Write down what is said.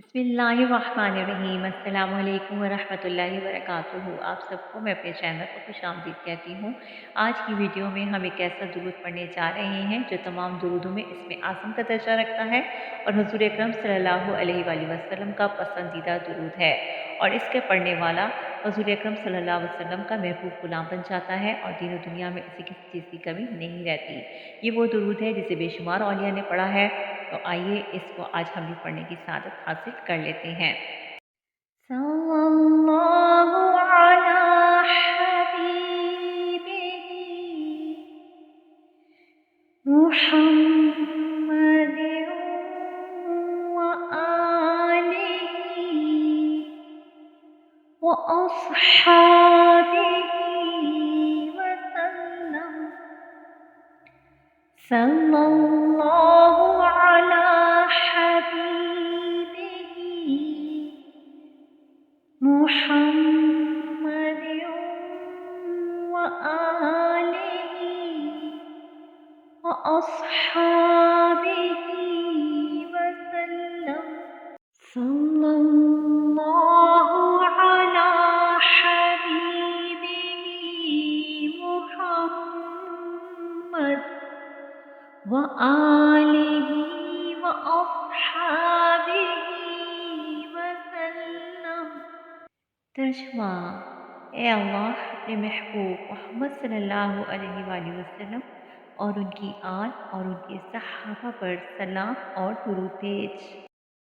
बिस्मिल्लाहिर्रहमानिर्रहीम अस्सलामु अलैकुम वरहमतुल्लाहि वबरकातुहू। आप सबको मैं अपने चैनल पर खुशामदीद कहती हूँ। आज की वीडियो में हम एक ऐसा दुरूद पढ़ने जा रहे हैं जो तमाम दुरूदों में इसमें आज़म का दर्जा रखता है और हुज़ूर अकरम सल्लल्लाहु अलैहि वसल्लम का पसंदीदा दुरूद है, और इसके पढ़ने वाला हुज़ूर अकरम सल्लल्लाहु अलैहि वसल्लम का महबूब गुलाम बन जाता है और दीन और दुनिया में इसे किसी चीज़ की कमी नहीं रहती। ये वो दुरूद है जिसे बेशुमार औलिया ने पढ़ा है, तो आइए इसको आज हम भी पढ़ने की सादत हासिल कर लेते हैं। सल्लल्लाहु अला हबीबिही मुहम्मदिन व आलिही व अस्हाबिही वसल्लम। सल्लल्लाहु अला हबीबिही मुहम्मदिन व आलिही व अस्हाबिही वसल्लम। सल्लल्लाहु अला हबीबिही मुहम्मद व आलिही व अस्हाबिही वसल्लम। तर्जुमा: ए अल्लाह, अपने महबूब मोहम्मद सल्लल्लाहु अलैहि वसल्लम और उनकी आल और उनके सहाबा पर सलाम और दुरूद भेज।